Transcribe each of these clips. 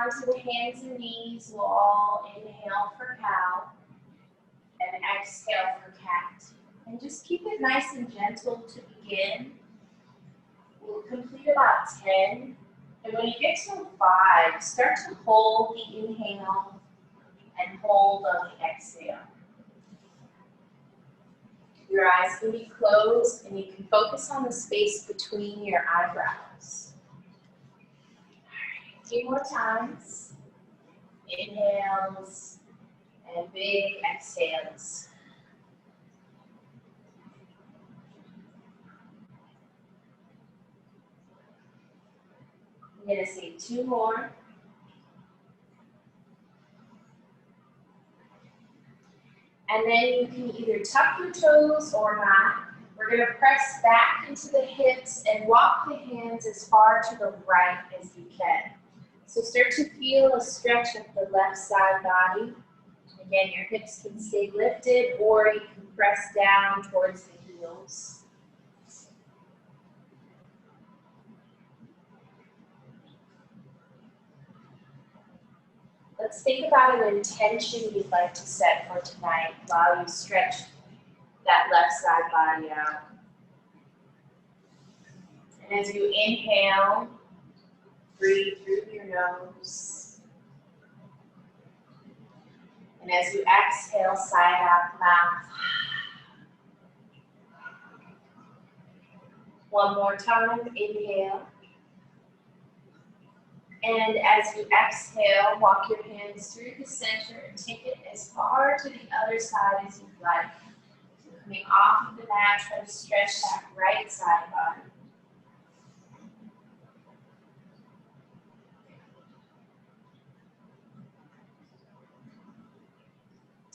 onto the hands and knees. We'll all inhale for cow and exhale for cat. And just keep it nice and gentle to begin. We'll complete about 10. And when you get to 5, start to hold the inhale and hold on the exhale. Your eyes can be closed and you can focus on the space between your eyebrows. All right, 2 more times. Inhales and big exhales. I'm going to say 2 more. And then you can either tuck your toes or not. We're going to press back into the hips and walk the hands as far to the right as you can. So start to feel a stretch of the left side body. Again, your hips can stay lifted or you can press down towards the heels. Let's think about an intention you'd like to set for tonight while you stretch that left side body out. And as you inhale, breathe through your nose. And as you exhale, sigh out the mouth. One more time, inhale. And as you exhale, walk your hands through the center and take it as far to the other side as you'd like. So coming off of the mat, try to stretch that right side body.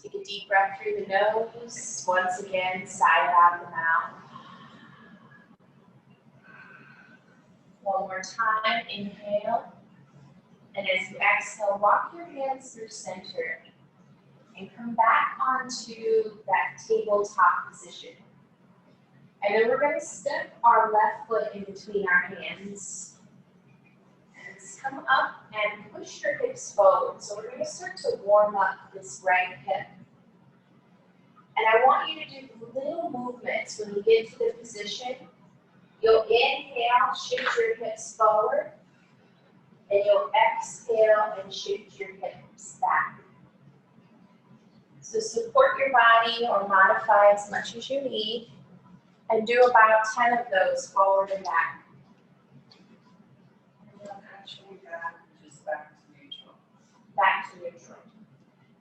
Take a deep breath through the nose. Once again, sigh out the mouth. One more time, inhale. And as you exhale, walk your hands through center and come back onto that tabletop position. And then we're going to step our left foot in between our hands. And just come up and push your hips forward. So we're going to start to warm up this right hip. And I want you to do little movements when you get to the position. You'll inhale, shift your hips forward. And you'll exhale and shift your hips back. So support your body or modify as much as you need. And do about 10 of those forward and back. And then actually back, just back to neutral. Back to neutral.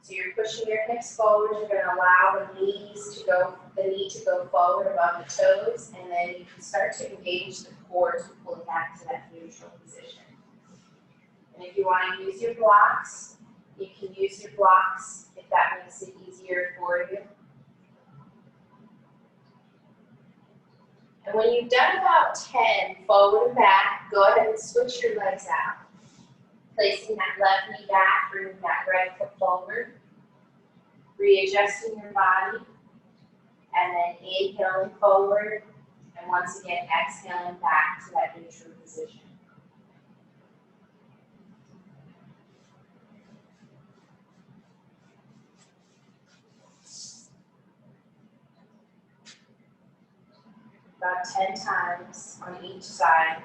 So you're pushing your hips forward. You're going to allow the knee to go forward above the toes. And then you can start to engage the core to pull it back to that neutral position. And if you want to use your blocks, you can use your blocks if that makes it easier for you. And when you've done about 10 forward and back, go ahead and switch your legs out. Placing that left knee back, bringing that right foot forward. Readjusting your body. And then inhaling forward. And once again, exhaling back to that neutral position. About 10 times on each side.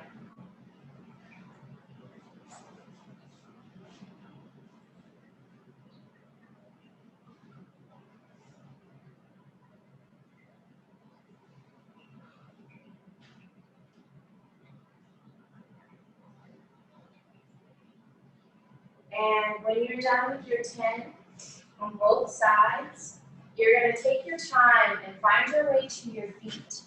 And when you're done with your 10 on both sides, you're going to take your time and find your way to your feet.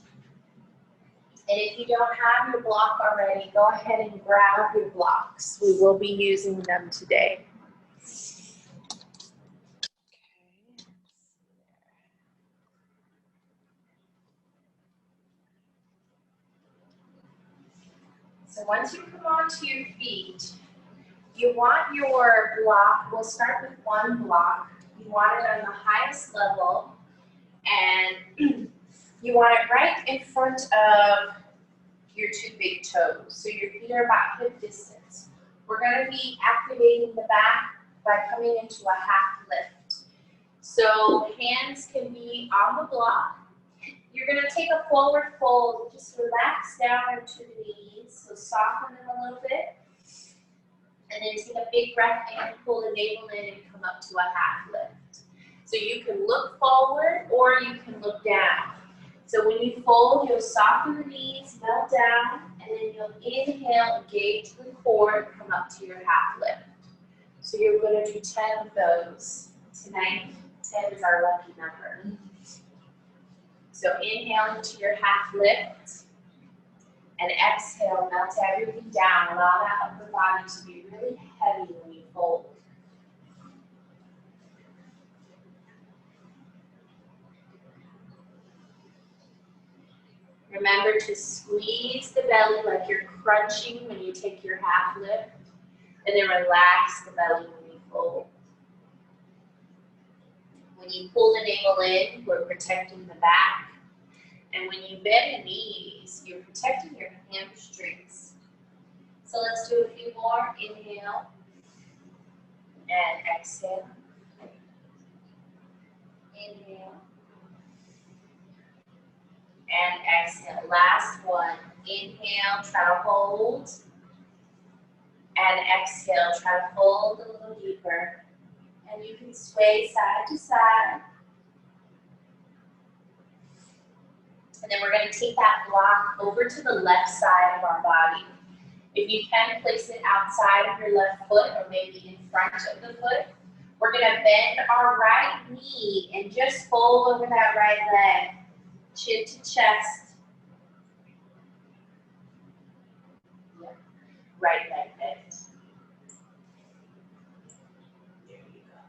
And if you don't have your block already, go ahead and grab your blocks. We will be using them today. So once you come onto your feet, you want your block, we'll start with one block. You want it on the highest level, and you want it right in front of your 2 big toes. So your feet are about hip distance. we're going to be activating the back by coming into a half lift. So hands can be on the block. You're going to take a forward fold, just relax down into the knees, so soften them a little bit. And then take a big breath in, pull the navel in, and come up to a half lift. So you can look forward or you can look down. So when you fold, you'll soften the knees, melt down, and then you'll inhale, engage the core, and come up to your half lift. So you're going to do 10 of those tonight. 10 is our lucky number. So inhale into your half lift, and exhale, melt everything down. Allow that upper body to be really heavy when you fold. Remember to squeeze the belly like you're crunching when you take your half lift, and then relax the belly when you fold. When you pull the navel in, we're protecting the back. And when you bend the knees, you're protecting your hamstrings. So let's do a few more. Inhale and exhale. Inhale and exhale. Last one. Inhale, try to hold. And exhale, try to fold a little deeper. And you can sway side to side. And then we're going to take that block over to the left side of our body. If you can, place it outside of your left foot or maybe in front of the foot. We're going to bend our right knee and just fold over that right leg, chin to chest. Yep. Right leg bent. There you go.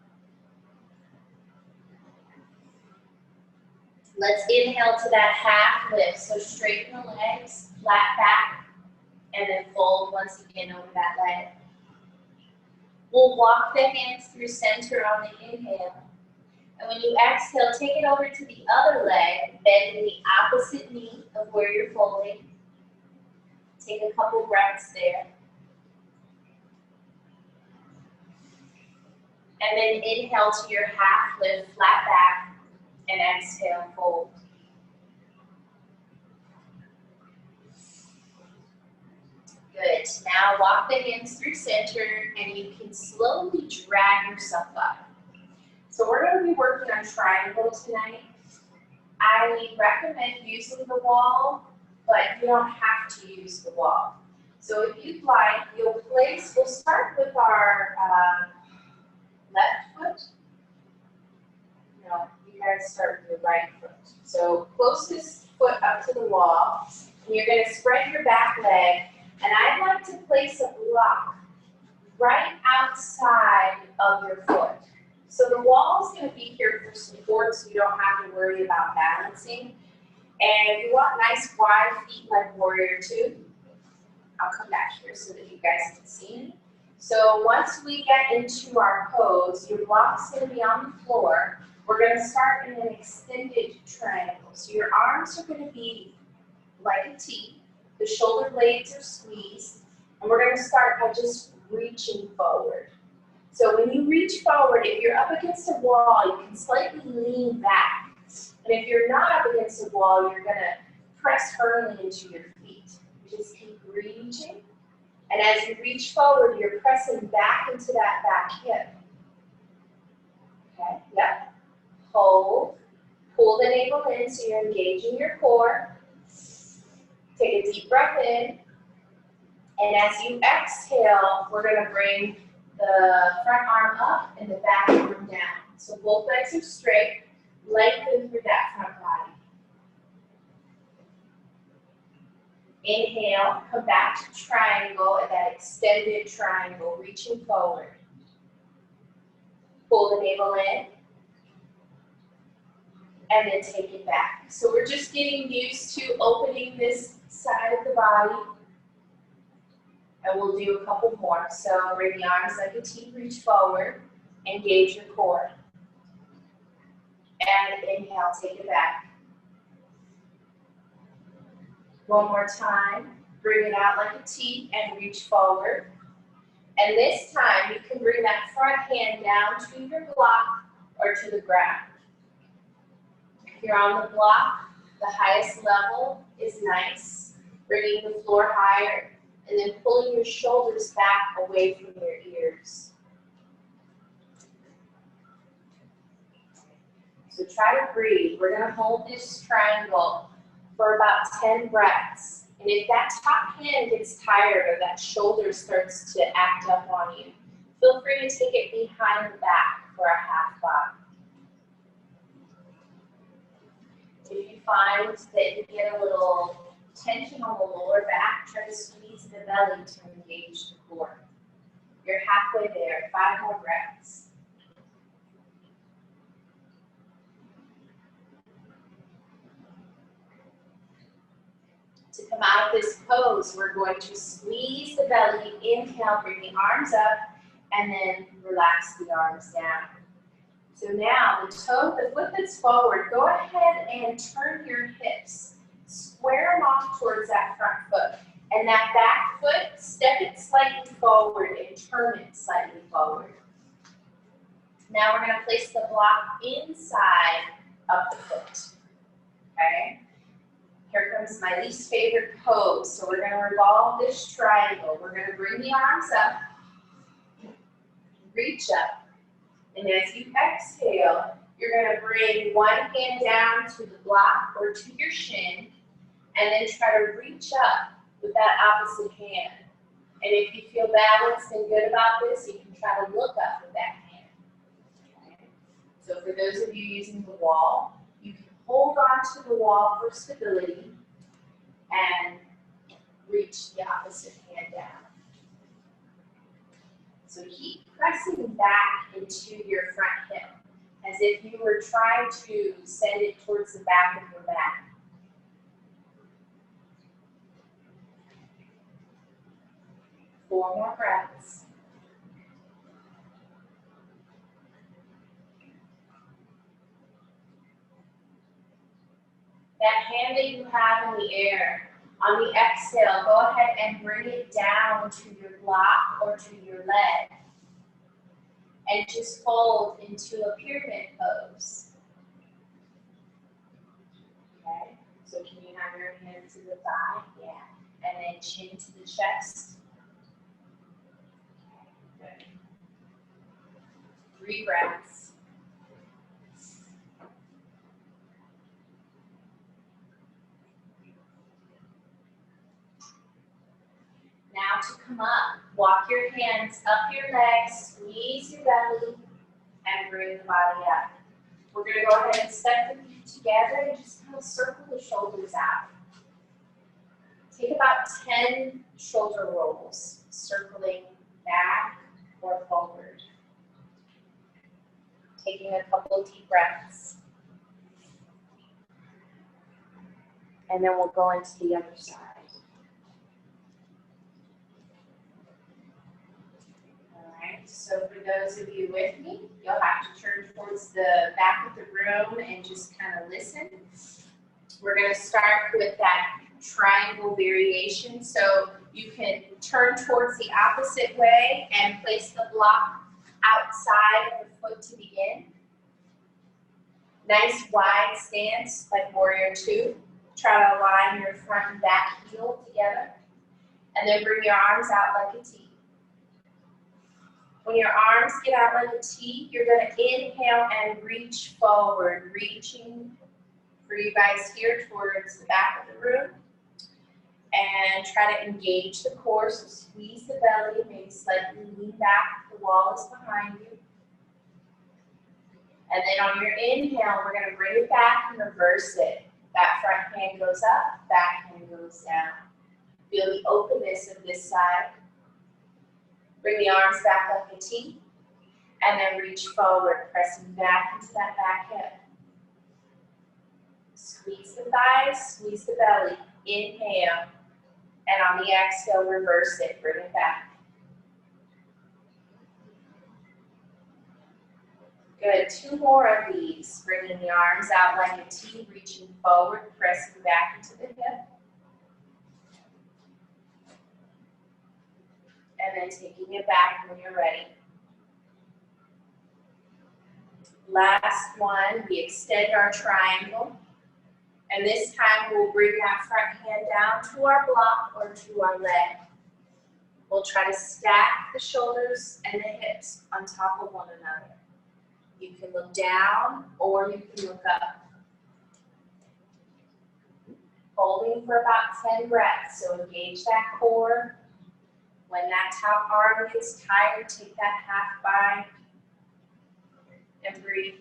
Let's inhale to that half lift. So straighten the legs, flat back, and then fold once again over that leg. We'll walk the hands through center on the inhale. And when you exhale, take it over to the other leg, bending the opposite knee of where you're folding. Take a couple breaths there. And then inhale to your half lift, flat back, and exhale, fold. Good. Now walk the hands through center, and you can slowly drag yourself up. So we're going to be working on triangle tonight. I recommend using the wall, but you don't have to use the wall. So if you'd like, we'll start with our left foot. No, you guys start with your right foot. So closest foot up to the wall, and you're going to spread your back leg. And I'd like to place a block right outside of your foot. So the wall is going to be here for support, so you don't have to worry about balancing. And you want nice wide feet like warrior two. I'll come back here so that you guys can see me. So once we get into our pose, your block's going to be on the floor. We're going to start in an extended triangle. So your arms are going to be like a T. The shoulder blades are squeezed, and we're going to start by just reaching forward. So when you reach forward, if you're up against a wall, you can slightly lean back. And if you're not up against a wall, you're going to press firmly into your feet. Just keep reaching. And as you reach forward, you're pressing back into that back hip. Okay, yep. Hold. Pull the navel in so you're engaging your core. Take a deep breath in, and as you exhale, we're going to bring the front arm up and the back arm down. So both legs are straight, lengthen through that front body. Inhale, come back to triangle at that extended triangle, reaching forward. Pull the navel in, and then take it back. So we're just getting used to opening this side of the body, and we'll do a couple more. So bring the arms like a T, reach forward, engage your core, and inhale, take it back. One more time, bring it out like a T and reach forward, And this time, you can bring that front hand down to your block or to the ground. If you're on the block, the highest level is nice, bringing the floor higher, and then pulling your shoulders back away from your ears. So try to breathe. We're going to hold this triangle for about 10 breaths. And if that top hand gets tired or that shoulder starts to act up on you, feel free to take it behind the back for a half bob. If you find that you get a little tension on the lower back, try to squeeze the belly to engage the core. You're halfway there, 5 more breaths. To come out of this pose, we're going to squeeze the belly, inhale, bring the arms up, and then relax the arms down. So now the foot that's forward, go ahead and turn your hips. Square them off towards that front foot. And that back foot, step it slightly forward and turn it slightly forward. Now we're going to place the block inside of the foot. Okay? Here comes my least favorite pose. So we're going to revolve this triangle. We're going to bring the arms up, reach up. And as you exhale, you're going to bring one hand down to the block or to your shin, and then try to reach up with that opposite hand. And if you feel balanced and good about this, you can try to look up with that hand. Okay? So for those of you using the wall, you can hold on to the wall for stability and reach the opposite hand down. So keep pressing back into your front hip as if you were trying to send it towards the back of your back. Four more breaths. That hand that you have in the air, on the exhale, go ahead and bring it down to your block or to your leg. And just fold into a pyramid pose. Okay, so can you have your hand to the thigh? Yeah. And then chin to the chest. Okay, good. 3 breaths. Now to come up, walk your hands up your legs, squeeze your belly, and bring the body up. We're going to go ahead and step the feet together and just kind of circle the shoulders out. Take about 10 shoulder rolls, circling back or forward. Taking a couple of deep breaths. And then we'll go into the other side. So for those of you with me, you'll have to turn towards the back of the room and just kind of listen. We're going to start with that triangle variation. So you can turn towards the opposite way and place the block outside of the foot to begin. Nice wide stance like Warrior 2. Try to align your front and back heel together. And then bring your arms out like a T. When your arms get out like a T, you're going to inhale and reach forward, reaching for you guys here towards the back of the room. And try to engage the core, so squeeze the belly, maybe slightly lean back, the wall is behind you. And then on your inhale, we're going to bring it back and reverse it. That front hand goes up, back hand goes down. Feel the openness of this side. Bring the arms back like a T, and then reach forward, pressing back into that back hip. Squeeze the thighs, squeeze the belly, inhale, and on the exhale, reverse it, bring it back. Good, 2 more of these, bringing the arms out like a T, reaching forward, pressing back into the hip. And then taking it back when you're ready. Last one, we extend our triangle. And this time we'll bring that front hand down to our block or to our leg. We'll try to stack the shoulders and the hips on top of one another. You can look down or you can look up. Holding for about 10 breaths, so engage that core. When that top arm gets tired, take that half bind and breathe.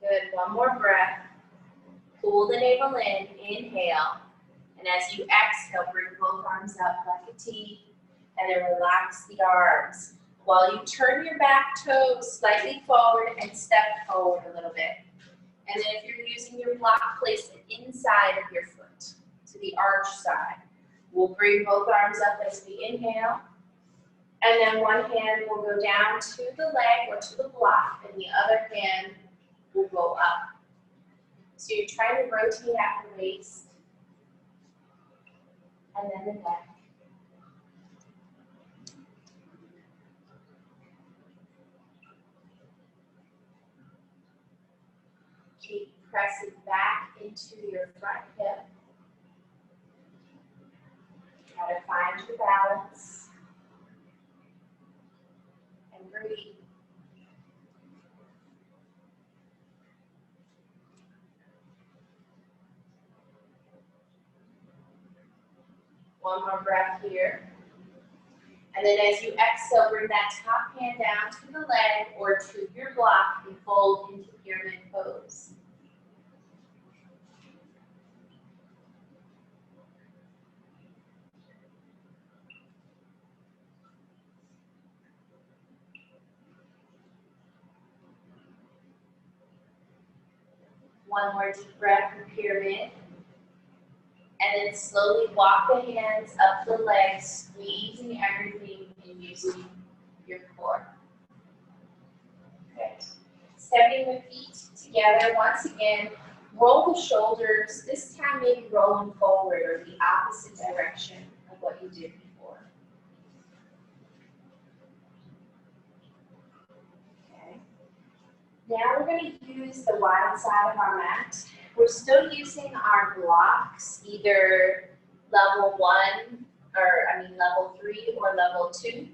Good, one more breath. Pull the navel in, inhale. And as you exhale, bring both arms up like a T, and then relax the arms. While you turn your back toes slightly forward and step forward a little bit. And then if you're using your block, place it inside of your foot to the arch side. We'll bring both arms up as we inhale. And then one hand will go down to the leg or to the block, and the other hand will go up. So you're trying to rotate at the waist, and then the neck. Keep pressing back into your front hip. Try to find your balance. And breathe. One more breath here. And then as you exhale, bring that top hand down to the leg or to your block and fold into pyramid pose. One more deep breath in pyramid. And then slowly walk the hands up the legs, squeezing everything and using your core. Good. Stepping the feet together once again. Roll the shoulders, this time maybe rolling forward or the opposite direction of what you did before. Okay. Now we're going to use the wide side of our mat. We're still using our blocks, either level 3 or level 2.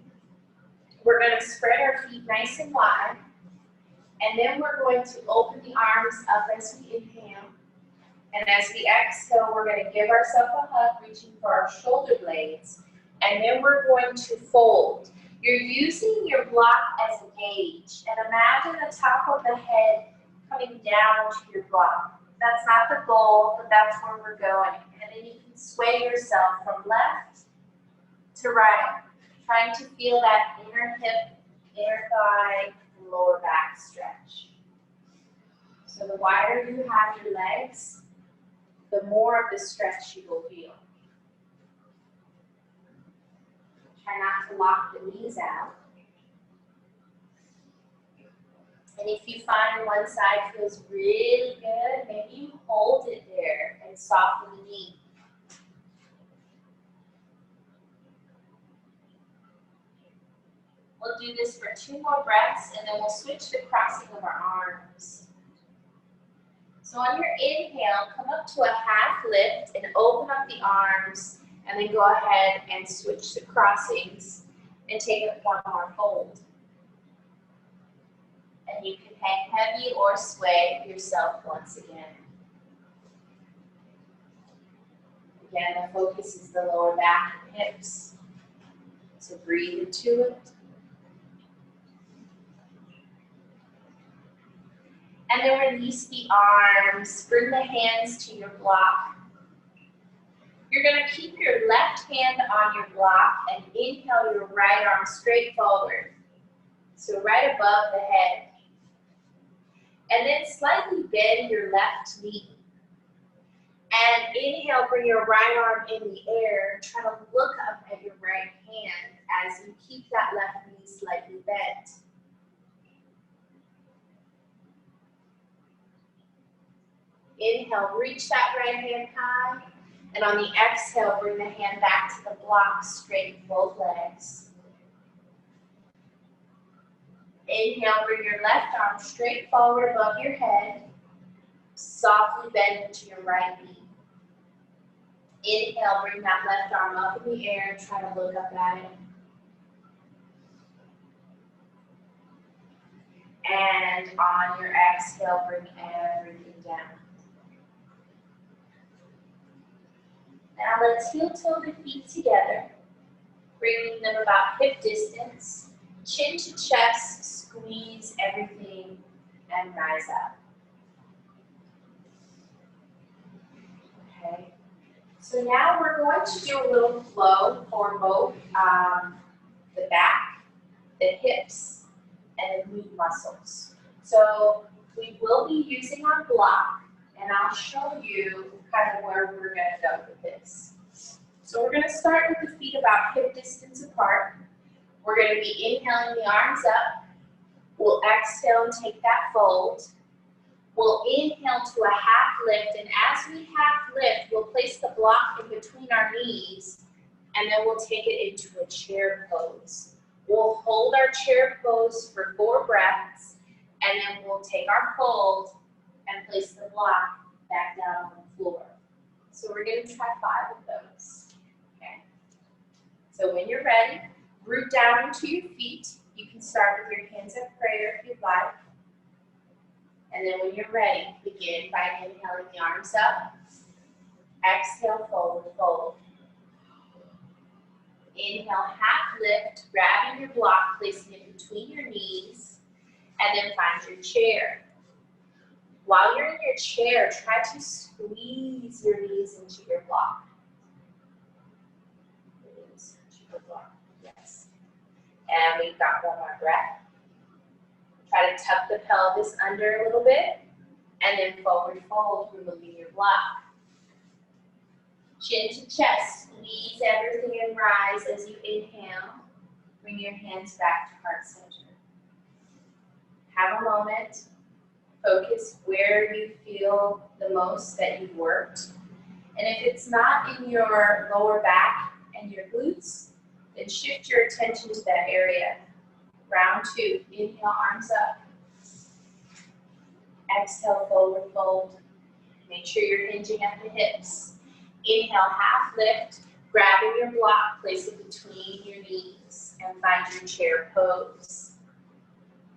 We're going to spread our feet nice and wide, and then we're going to open the arms up as we inhale. And as we exhale, we're going to give ourselves a hug, reaching for our shoulder blades, and then we're going to fold. You're using your block as a gauge, and imagine the top of the head coming down to your block. That's not the goal, but that's where we're going. And then you can sway yourself from left to right, trying to feel that inner hip, inner thigh, and lower back stretch. So the wider you have your legs, the more of the stretch you will feel. Try not to lock the knees out. And if you find one side feels really good, maybe you hold it there and soften the knee. We'll do this for 2 more breaths, and then we'll switch to crossing of our arms. So on your inhale, come up to a half lift and open up the arms, and then go ahead and switch to crossings and take it one more fold. And you can hang heavy or sway yourself once again. Again, the focus is the lower back and hips. So breathe into it. And then release the arms. Bring the hands to your block. You're going to keep your left hand on your block and inhale your right arm straight forward. So right above the head. And then slightly bend your left knee. And inhale, bring your right arm in the air. Try to look up at your right hand as you keep that left knee slightly bent. Inhale, reach that right hand high. And on the exhale, bring the hand back to the block, straighten both legs. Inhale, bring your left arm straight forward above your head. Softly bend into your right knee. Inhale, bring that left arm up in the air and try to look up at it. And on your exhale, bring everything down. Now let's heel-toe the feet together, bringing them about hip distance. Chin to chest, squeeze everything, and rise up. Okay. So now we're going to do a little flow for both the back, the hips, and the glute muscles. So we will be using our block, and I'll show you kind of where we're going to go with this. So we're going to start with the feet about hip distance apart. We're going to be inhaling the arms up. We'll exhale and take that fold. We'll inhale to a half lift, and as we half lift, we'll place the block in between our knees, and then we'll take it into a chair pose. We'll hold our chair pose for 4 breaths, and then we'll take our fold and place the block back down on the floor. So we're going to try 5 of those. Okay. So when you're ready, root down into your feet. You can start with your hands of prayer if you'd like. And then when you're ready, begin by inhaling the arms up. Exhale, fold, fold. Inhale, half lift, grabbing your block, placing it between your knees, and then find your chair. While you're in your chair, try to squeeze your knees into your block. Knees into your block, yes. And we've got one more breath. Try to tuck the pelvis under a little bit, and then forward fold, removing your block. Chin to chest, squeeze everything and rise as you inhale. Bring your hands back to heart center. Have a moment. Focus where you feel the most that you've worked. And if it's not in your lower back and your glutes, then shift your attention to that area. Round 2, inhale, arms up. Exhale, forward fold. Make sure you're hinging at the hips. Inhale, half lift, grabbing your block, place it between your knees, and find your chair pose.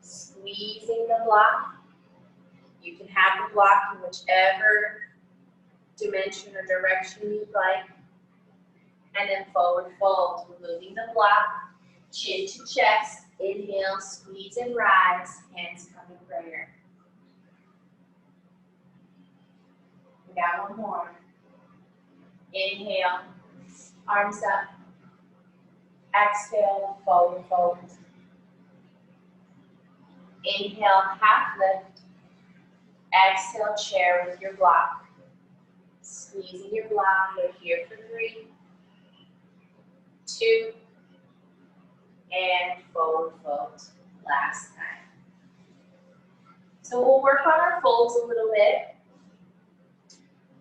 Squeezing the block. You can have the block in whichever dimension or direction you'd like. And then forward fold, removing the block, chin to chest. Inhale, squeeze and rise, hands come in prayer. We got one more. Inhale, arms up. Exhale, forward fold. Inhale, half lift. Exhale, chair with your block. Squeezing your block, you're here for 3, 2, and forward fold, last time. So we'll work on our folds a little bit.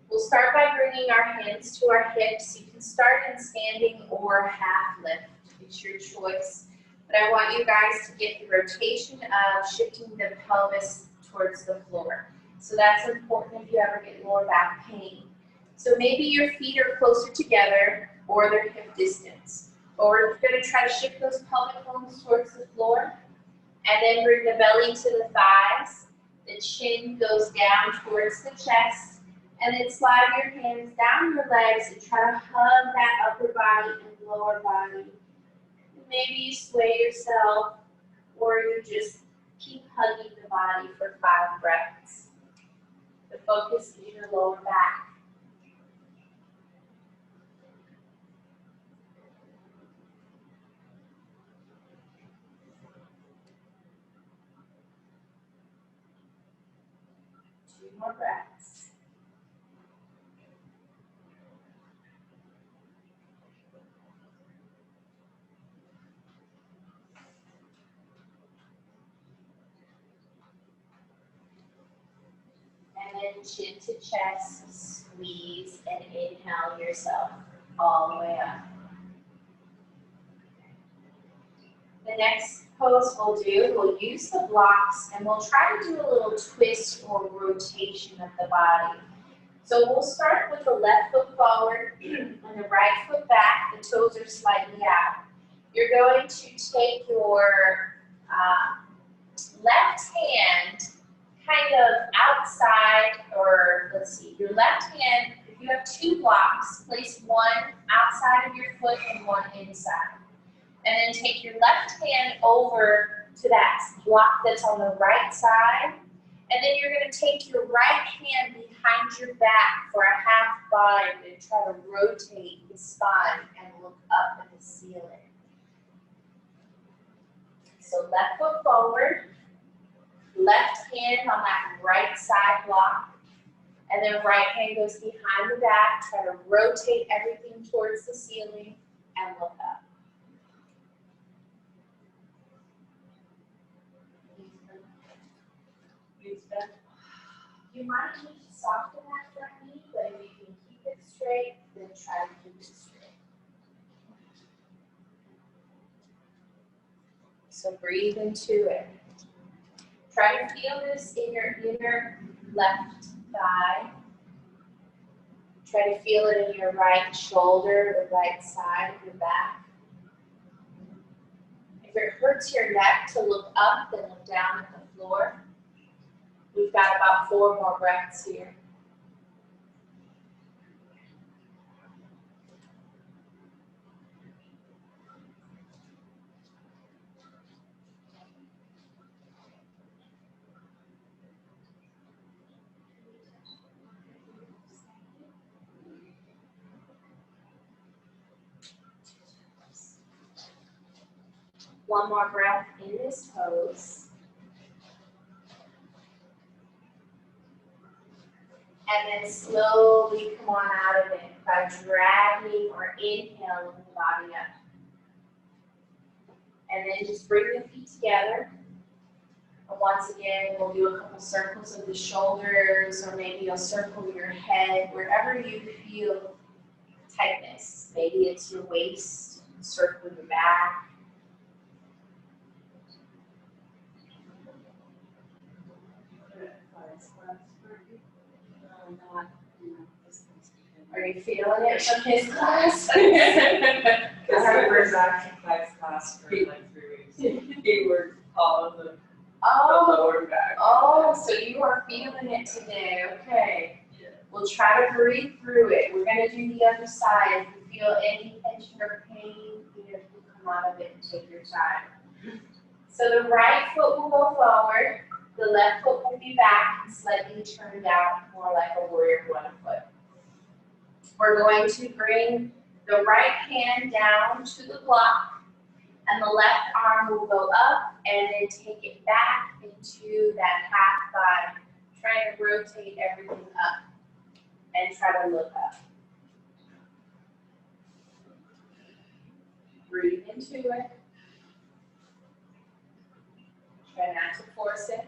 We'll start by bringing our hands to our hips. You can start in standing or half lift, it's your choice. But I want you guys to get the rotation of shifting the pelvis towards the floor. So that's important if you ever get lower back pain. So maybe your feet are closer together or they're hip distance. But we're going to try to shift those pelvic bones towards the floor, and then bring the belly to the thighs. The chin goes down towards the chest, and then slide your hands down your legs and try to hug that upper body and lower body. Maybe you sway yourself, or you just keep hugging the body for 5 breaths. The focus is your lower back. More breaths. And then then chin to chest, squeeze, and inhale yourself all the way up. The next pose we'll use the blocks, and we'll try to do a little twist or rotation of the body. So we'll start with the left foot forward and the right foot back. The toes are slightly out. You're going to take your left hand kind of outside, or let's see, your left hand, if you have two blocks, place one outside of your foot and one inside. And then take your left hand over to that block that's on the right side. And then you're going to take your right hand behind your back for a half bind and try to rotate the spine and look up at the ceiling. So left foot forward, left hand on that right side block, and then right hand goes behind the back. Try to rotate everything towards the ceiling and look up. You might need to soften that front knee, but if you can keep it straight, then try to keep it straight. So breathe into it. Try to feel this in your inner left thigh. Try to feel it in your right shoulder, the right side of your back. If it hurts your neck to look up, then look down at the floor. We've got about 4 more breaths here. One more breath in this pose. And then slowly come on out of it by dragging or inhaling the body up. And then just bring the feet together. And once again, we'll do a couple circles of the shoulders, or maybe you'll circle your head, wherever you feel tightness. Maybe it's your waist, circle your back. Are you feeling it from his class? Because I was actually class for like 3 weeks. He worked all of the lower back. Oh, so you are feeling it today. Okay. Yeah. We'll try to breathe through it. We're going to do the other side. If you feel any tension or pain, you come out of it and take your time. So the right foot will go forward. The left foot will be back and slightly turned out, more like a warrior one foot. We're going to bring the right hand down to the block, and the left arm will go up and then take it back into that half thigh, trying to rotate everything up and try to look up. Breathe into it. Try not to force it.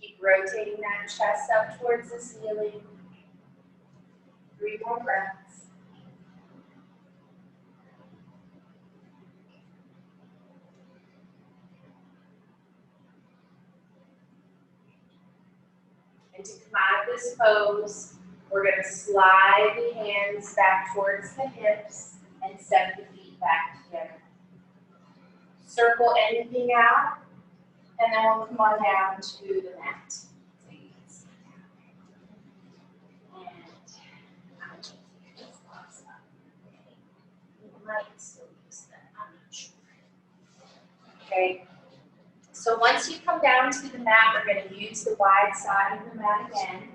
Keep rotating that chest up towards the ceiling. 3 more breaths. And to come out of this pose, we're going to slide the hands back towards the hips and step the feet back together. Circle anything out, and then we'll come on down to the mat. So you can sit down. And I'm going to take this box up. You might still use that, I'm not sure. Okay. So once you come down to the mat, we're going to use the wide side of the mat again.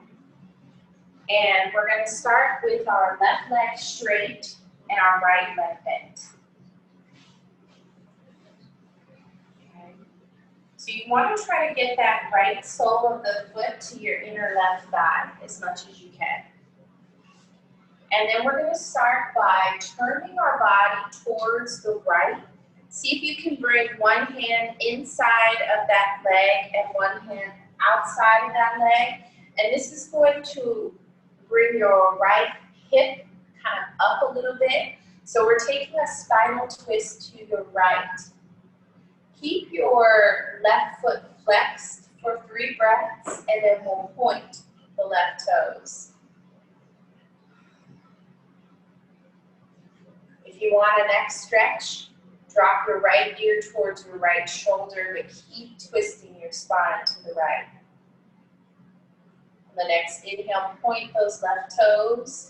And we're going to start with our left leg straight and our right leg bent. Okay. So you want to try to get that right sole of the foot to your inner left thigh as much as you can. And then we're going to start by turning our body towards the right. See if you can bring one hand inside of that leg and one hand outside of that leg. And this is going to bring your right hip kind of up a little bit. So we're taking a spinal twist to the right. Keep your left foot flexed for 3 breaths, and then we'll point the left toes. If you want a neck stretch, drop your right ear towards your right shoulder, but keep twisting your spine to the right. On the next inhale, point those left toes.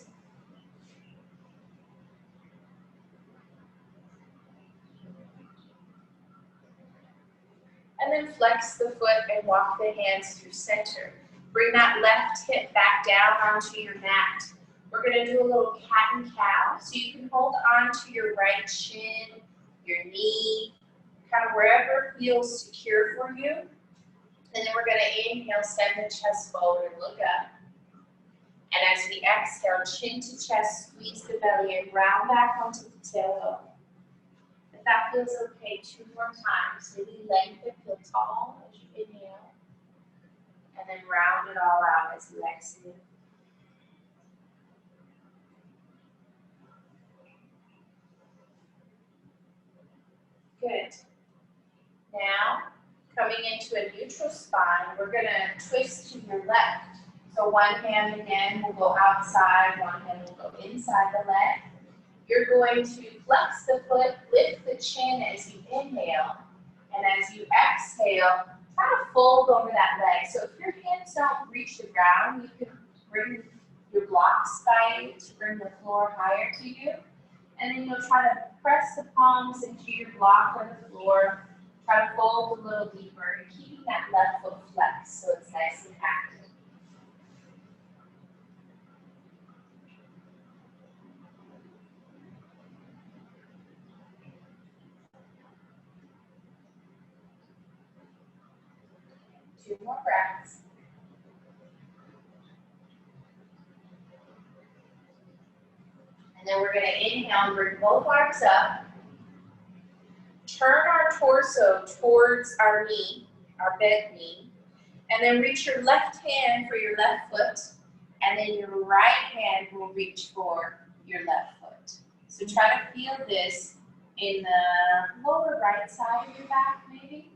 And then flex the foot and walk the hands through center. Bring that left hip back down onto your mat. We're going to do a little cat and cow. So you can hold on to your right shin, your knee, kind of wherever feels secure for you. And then we're going to inhale, send the chest forward, look up. And as we exhale, chin to chest, squeeze the belly and round back onto the tailbone. If that feels okay, 2 more times. Maybe lengthen, feel tall as you inhale. And then round it all out as you exhale. Good. Now, coming into a neutral spine, we're going to twist to your left. So one hand again will go outside, one hand will go inside the leg. You're going to flex the foot, lift the chin as you inhale, and as you exhale, try to fold over that leg. So if your hands don't reach the ground, you can bring your blocks by you to bring the floor higher to you. And then you'll try to press the palms into your block or the floor. Try to fold a little deeper and keeping that left foot flexed so it's nice and active. Two more breaths. And then we're going to inhale and bring both arms up. Turn our torso towards our knee, our bent knee. And then reach your left hand for your left foot. And then your right hand will reach for your left foot. So try to feel this in the lower right side of your back, maybe.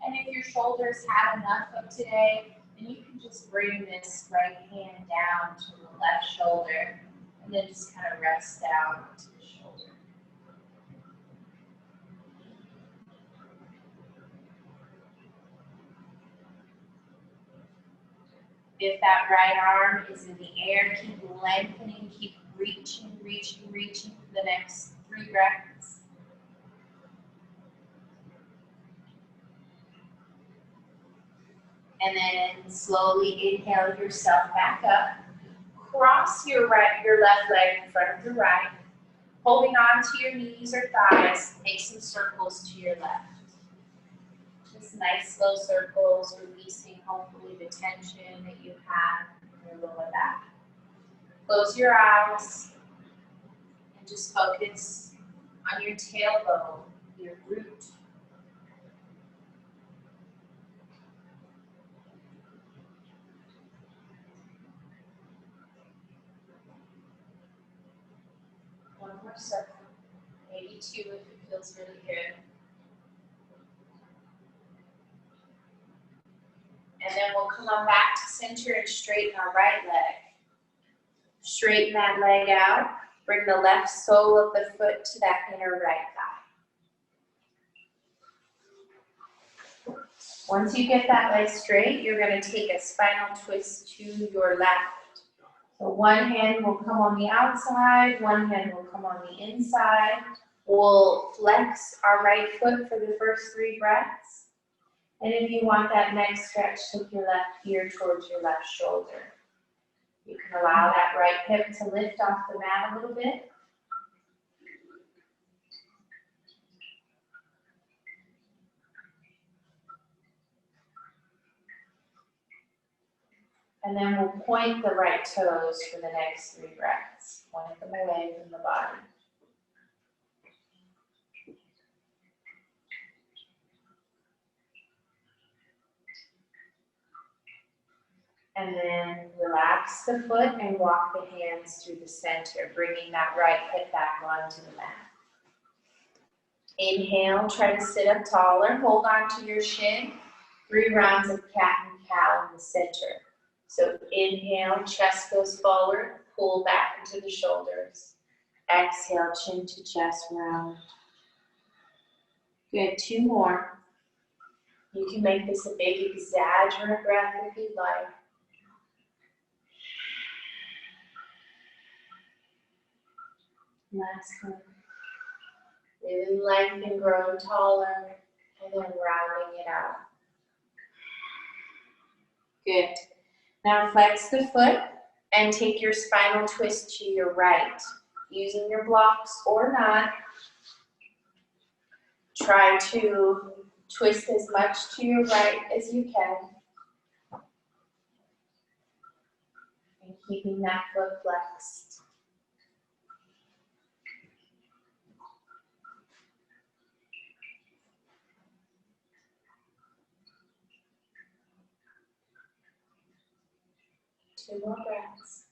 And if your shoulders had enough of today, then you can just bring this right hand down to the left shoulder and then just kind of rest down onto the shoulder. If that right arm is in the air, keep lengthening, keep reaching, reaching, reaching for the next 3 breaths. And then slowly inhale yourself back up. Cross your left leg in front of the right. Holding on to your knees or thighs, make some circles to your left. Just nice slow circles, releasing hopefully the tension that you have in your lower back. Close your eyes and just focus on your tailbone, your root. One more circle, maybe 2 if it feels really good. And then we'll come on back to center and straighten our right leg. Straighten that leg out. Bring the left sole of the foot to that inner right thigh. Once you get that leg straight, you're going to take a spinal twist to your left. So one hand will come on the outside, one hand will come on the inside. We'll flex our right foot for the first 3 breaths. And if you want that neck stretch, take your left ear towards your left shoulder. You can allow that right hip to lift off the mat a little bit. And then we'll point the right toes for the next 3 breaths. Point them away from the body. And then relax the foot and walk the hands through the center, bringing that right hip back onto the mat. Inhale, try to sit up taller. Hold on to your shin. 3 rounds of cat and cow in the center. So inhale, chest goes forward, pull back into the shoulders. Exhale, chin to chest round. Good, 2 more. You can make this a big exaggerate breath if you'd like. Last one. Really lengthen, grow taller, and then rounding it out. Good. Now flex the foot and take your spinal twist to your right. Using your blocks or not, try to twist as much to your right as you can. And keeping that foot flexed. Two more breaths.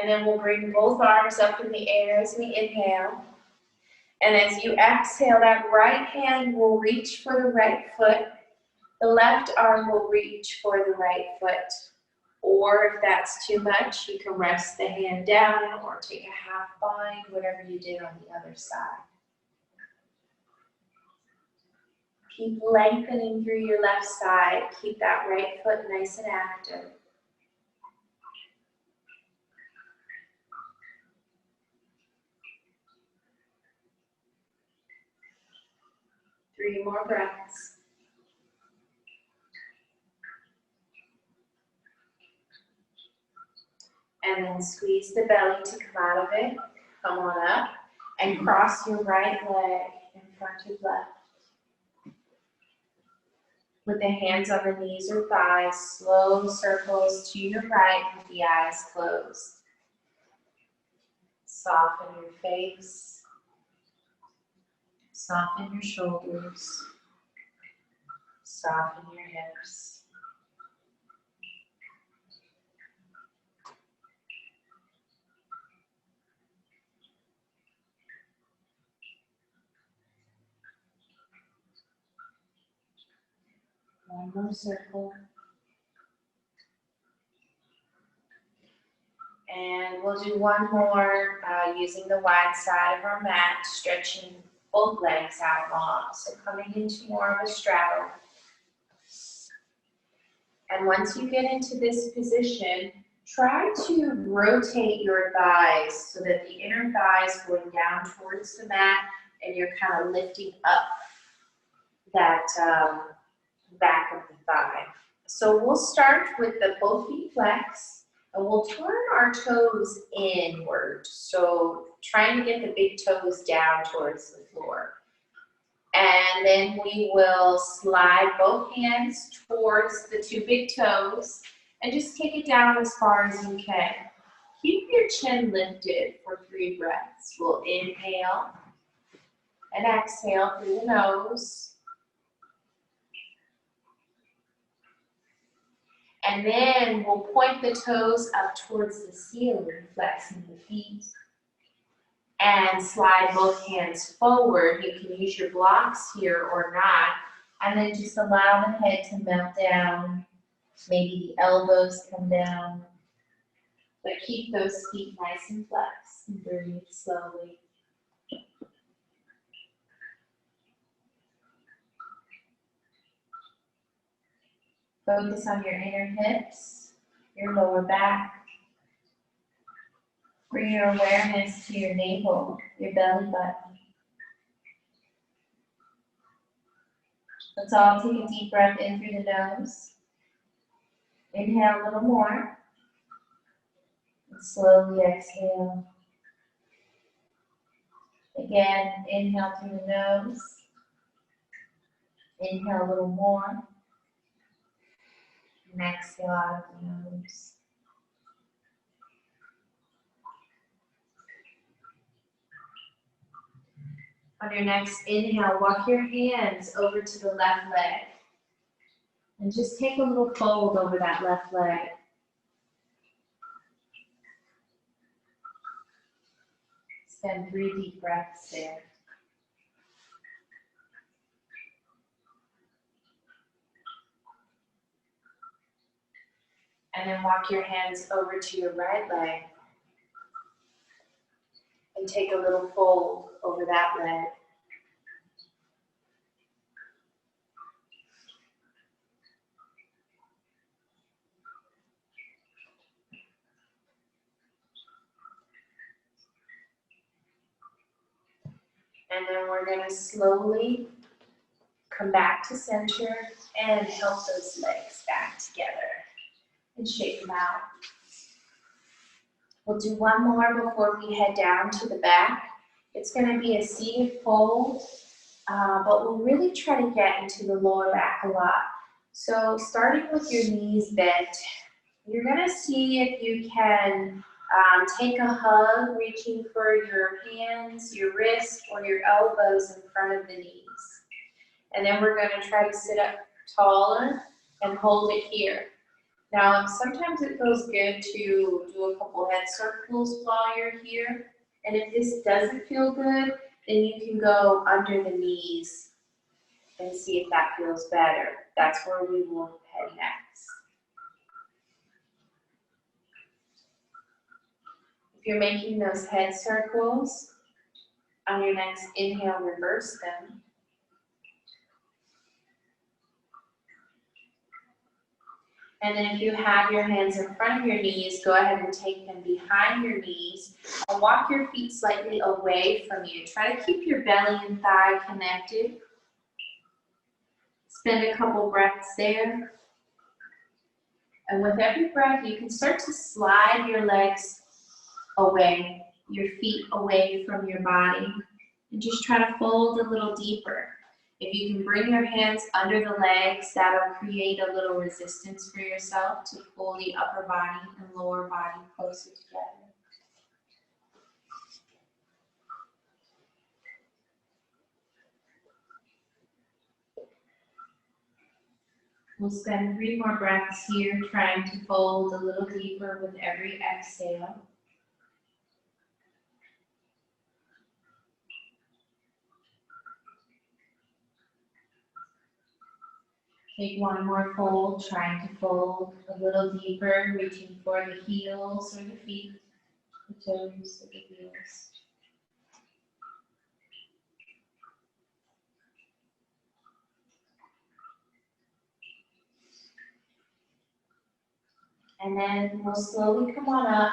And then we'll bring both arms up in the air as we inhale. And as you exhale, that right hand will reach for the right foot. The left arm will reach for the right foot. Or if that's too much, you can rest the hand down or take a half bind, whatever you did on the other side. Keep lengthening through your left side. Keep that right foot nice and active. Three more breaths. And then squeeze the belly to come out of it. Come on up and cross your right leg in front of left. With the hands on the knees or thighs, slow circles to your right with the eyes closed. Soften your face. Soften your shoulders. Soften your hips. One more circle. And we'll do one more using the wide side of our mat, stretching both legs out long. So coming into more of a straddle. And once you get into this position, try to rotate your thighs so that the inner thigh is going down towards the mat and you're kind of lifting up that back of the thigh. So we'll start with the both feet flex and we'll turn our toes inward. So trying to get the big toes down towards the floor. And then we will slide both hands towards the 2 big toes and just take it down as far as you can. Keep your chin lifted for 3 breaths. We'll inhale and exhale through the nose. And then we'll point the toes up towards the ceiling, flexing the feet. And slide both hands forward. You can use your blocks here or not. And then just allow the head to melt down. Maybe the elbows come down. But keep those feet nice and flexed and breathe slowly. Focus on your inner hips, your lower back. Bring your awareness to your navel, your belly button. Let's all take a deep breath in through the nose. Inhale a little more. And slowly exhale. Again, inhale through the nose. Inhale a little more. And exhale out of the nose. On your next inhale, walk your hands over to the left leg. And just take a little fold over that left leg. Spend 3 deep breaths there. And then walk your hands over to your right leg. And take a little fold over that leg. And then we're going to slowly come back to center and help those legs back together and shake them out. We'll do one more before we head down to the back. It's going to be a seated fold, but we'll really try to get into the lower back a lot. So starting with your knees bent, you're going to see if you can take a hug, reaching for your hands, your wrists, or your elbows in front of the knees. And then we're going to try to sit up taller and hold it here. Now, sometimes it feels good to do a couple head circles while you're here. And if this doesn't feel good, then you can go under the knees and see if that feels better. That's where we will head next. If you're making those head circles, on your next inhale, reverse them. And then if you have your hands in front of your knees, go ahead and take them behind your knees and walk your feet slightly away from you. Try to keep your belly and thigh connected. Spend a couple breaths there. And with every breath, you can start to slide your legs away, your feet away from your body. And just try to fold a little deeper. If you can bring your hands under the legs, that'll create a little resistance for yourself to pull the upper body and lower body closer together. We'll spend 3 more breaths here, trying to fold a little deeper with every exhale. Take 1 more fold, trying to fold a little deeper, reaching for the heels or the feet, the toes or the heels. And then we'll slowly come on up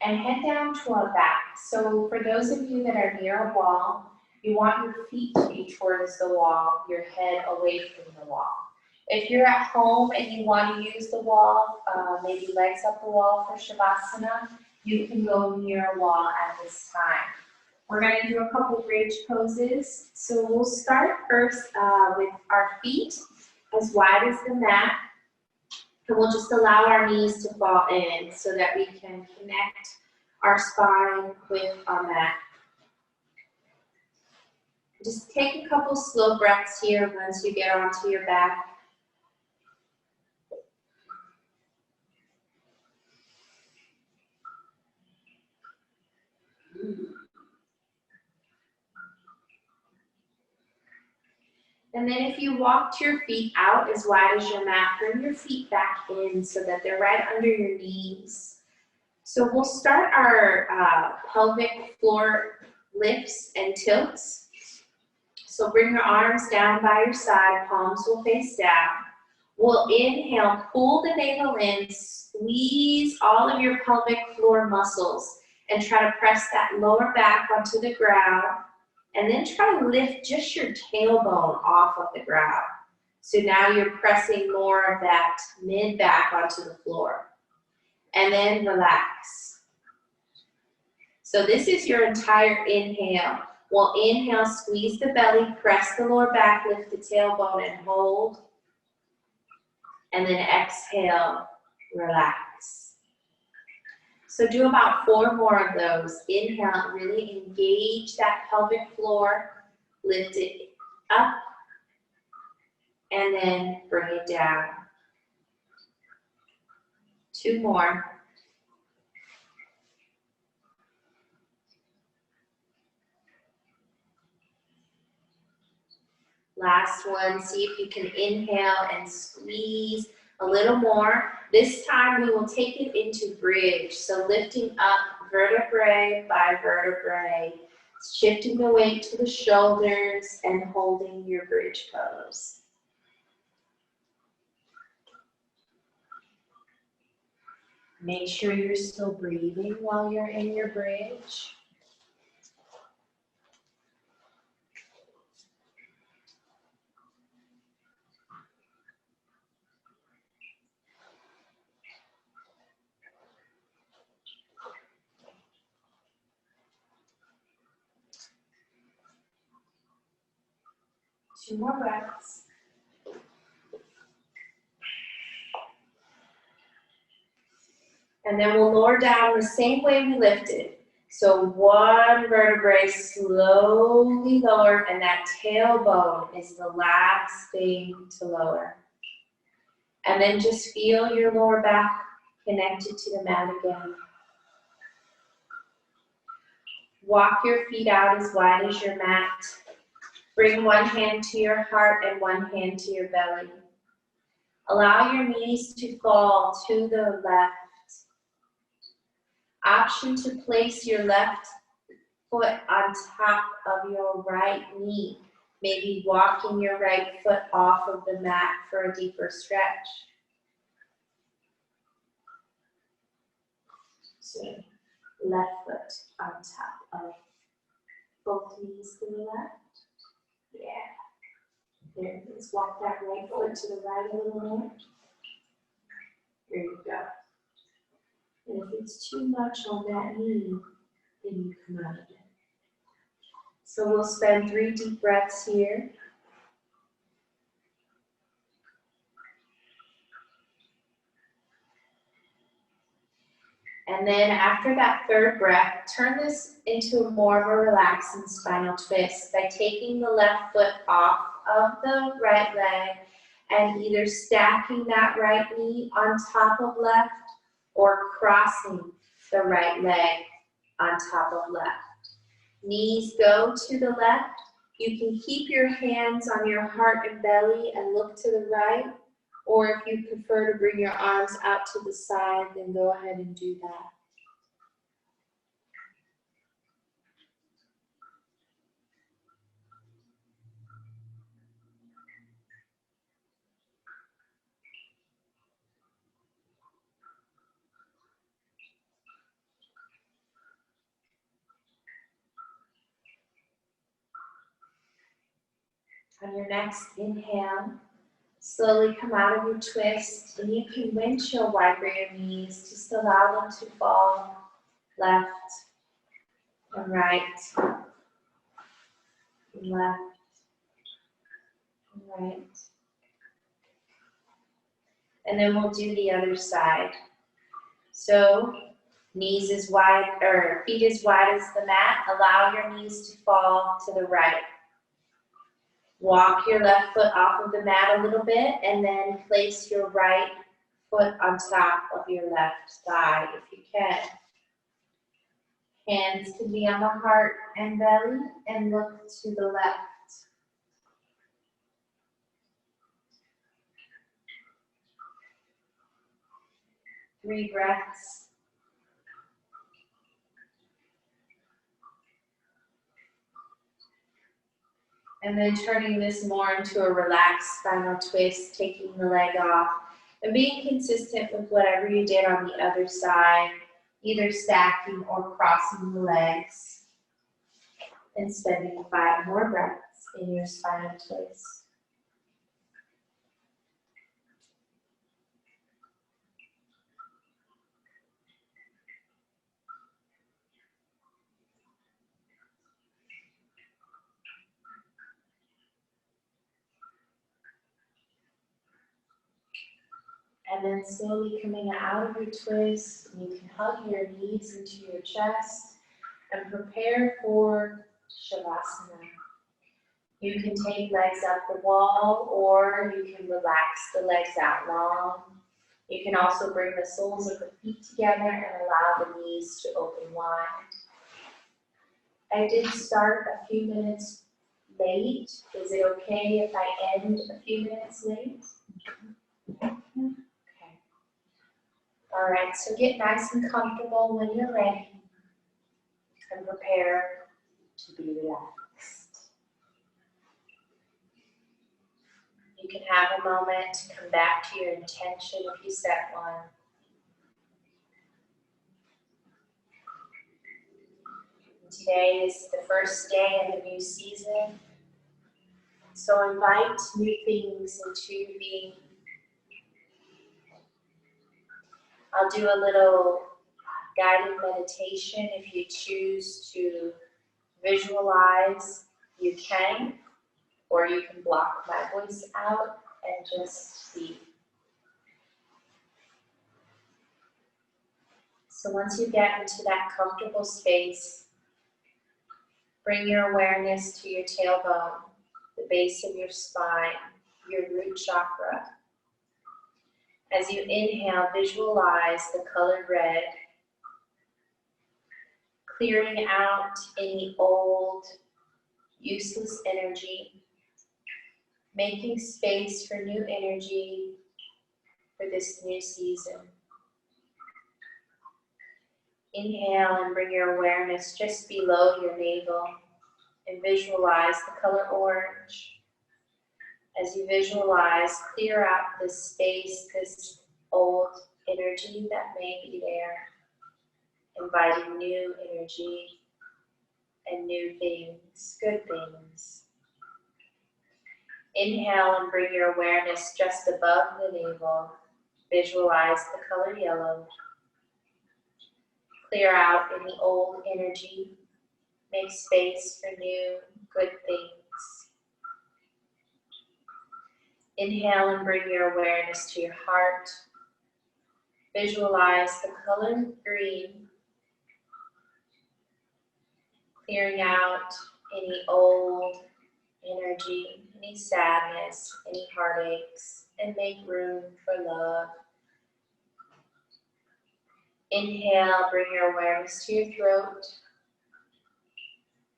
and head down to our back. So for those of you that are near a wall, you want your feet to be towards the wall, your head away from the wall. If you're at home and you want to use the wall, maybe legs up the wall for Shavasana, you can go near a wall at this time. We're going to do a couple bridge poses. So we'll start first with our feet as wide as the mat. And we'll just allow our knees to fall in so that we can connect our spine with our mat. Just take a couple slow breaths here once you get onto your back. And then if you walked your feet out as wide as your mat, bring your feet back in so that they're right under your knees. So we'll start our pelvic floor lifts and tilts. So bring your arms down by your side, palms will face down. We'll inhale, pull the navel in, squeeze all of your pelvic floor muscles, and try to press that lower back onto the ground. And then try to lift just your tailbone off of the ground. So now you're pressing more of that mid-back onto the floor. And then relax. So this is your entire inhale. We'll inhale, squeeze the belly, press the lower back, lift the tailbone and hold. And then exhale, relax. So do about 4 more of those. Inhale, really engage that pelvic floor, lift it up, and then bring it down. 2 more. Last one, see if you can inhale and squeeze a little more. This time we will take it into bridge. So lifting up vertebrae by vertebrae, shifting the weight to the shoulders and holding your bridge pose. Make sure you're still breathing while you're in your bridge. Two more breaths. And then we'll lower down the same way we lifted. So one vertebrae slowly lower, and that tailbone is the last thing to lower. And then just feel your lower back connected to the mat again. Walk your feet out as wide as your mat. Bring one hand to your heart and one hand to your belly. Allow your knees to fall to the left. Option to place your left foot on top of your right knee. Maybe walking your right foot off of the mat for a deeper stretch. So left foot on top of both knees to the left. Yeah. There it is. Walk that right foot to the right a little more. There you go. And if it's too much on that knee, then you come out of it. So we'll spend 3 deep breaths here. And then after that 3rd breath, turn this into more of a relaxing spinal twist by taking the left foot off of the right leg and either stacking that right knee on top of left or crossing the right leg on top of left. Knees go to the left. You can keep your hands on your heart and belly and look to the right, or if you prefer to bring your arms out to the side, then go ahead and do that. On your next inhale, slowly come out of your twist, and you can windshield wiper your knees. Just allow them to fall left and right, and left and right. And then we'll do the other side. So knees as wide, or feet as wide as the mat. Allow your knees to fall to the right. Walk your left foot off of the mat a little bit, and then place your right foot on top of your left thigh if you can. Hands can be on the heart and belly, and look to the left. Three breaths. And then turning this more into a relaxed spinal twist, taking the leg off and being consistent with whatever you did on the other side, either stacking or crossing the legs, and spending 5 more breaths in your spinal twist. And then slowly coming out of your twist, you can hug your knees into your chest and prepare for Shavasana. You can take legs up the wall, or you can relax the legs out long. You can also bring the soles of the feet together and allow the knees to open wide. I did start a few minutes late. Is it okay if I end a few minutes late? Okay. All right, so get nice and comfortable when you're ready and prepare to be relaxed. You can have a moment to come back to your intention if you set one. Today is the first day of the new season, so invite new things into your being. I'll do a little guided meditation. If you choose to visualize, you can, or you can block my voice out and just be. So once you get into that comfortable space, bring your awareness to your tailbone, the base of your spine, your root chakra. As you inhale, visualize the colored red, clearing out any old, useless energy, making space for new energy for this new season. Inhale and bring your awareness just below your navel and visualize the color orange. As you visualize, clear out this space, this old energy that may be there, inviting new energy and new things, good things. Inhale and bring your awareness just above the navel. Visualize the color yellow. Clear out any old energy. Make space for new, good things. Inhale and bring your awareness to your heart. Visualize the color green. Clearing out any old energy, any sadness, any heartaches, and make room for love. Inhale, bring your awareness to your throat.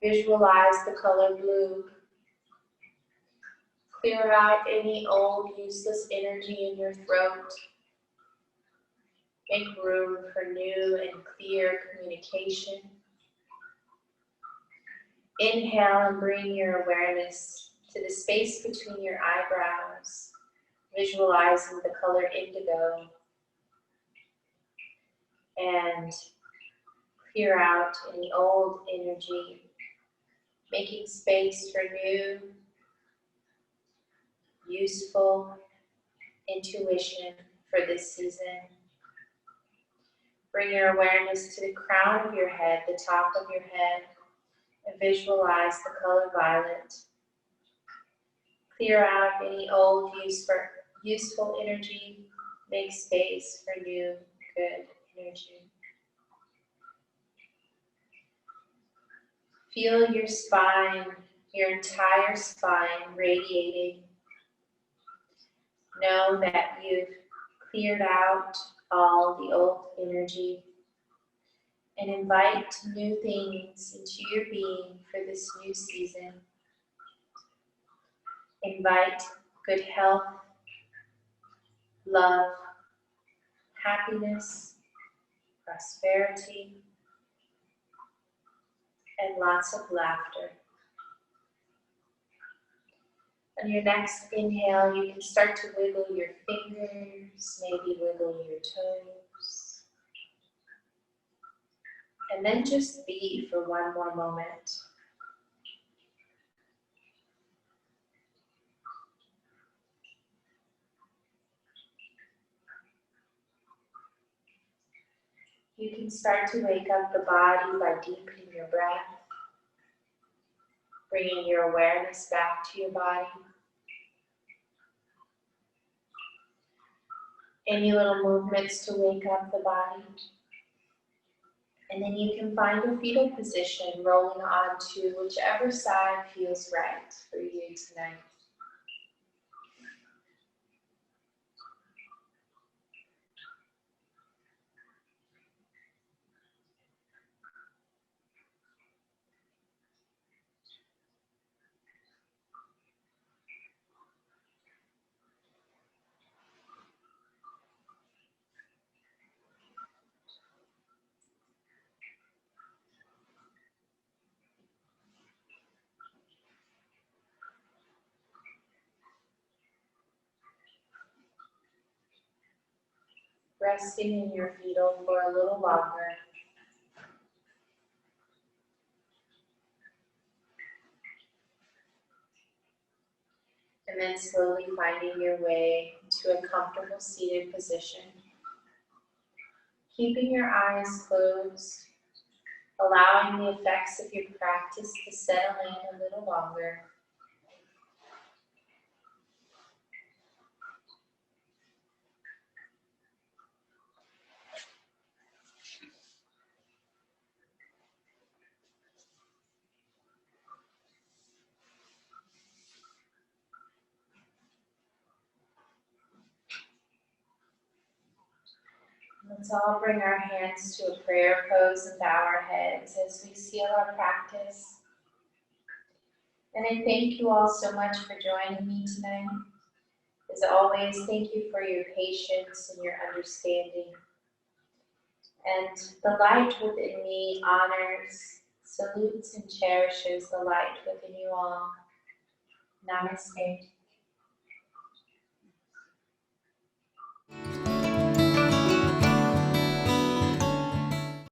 Visualize the color blue. Clear out any old, useless energy in your throat. Make room for new and clear communication. Inhale and bring your awareness to the space between your eyebrows, visualizing the color indigo. And clear out any old energy, making space for new, useful intuition for this season. Bring your awareness to the crown of your head, the top of your head, and visualize the color violet. Clear out any old, useful energy. Make space for new, good energy. Feel your spine, your entire spine radiating. Know that you've cleared out all the old energy and invite new things into your being for this new season. Invite good health, love, happiness, prosperity, and lots of laughter. On your next inhale, you can start to wiggle your fingers, maybe wiggle your toes. And then just be for one more moment. You can start to wake up the body by deepening your breath, bringing your awareness back to your body. Any little movements to wake up the body. And then you can find a fetal position, rolling onto whichever side feels right for you tonight. Resting in your fetal for a little longer. And then slowly finding your way to a comfortable seated position. Keeping your eyes closed, allowing the effects of your practice to settle in a little longer. Let's all bring our hands to a prayer pose and bow our heads as we seal our practice. And I thank you all so much for joining me tonight. As always, thank you for your patience and your understanding. And the light within me honors, salutes, and cherishes the light within you all. Namaste.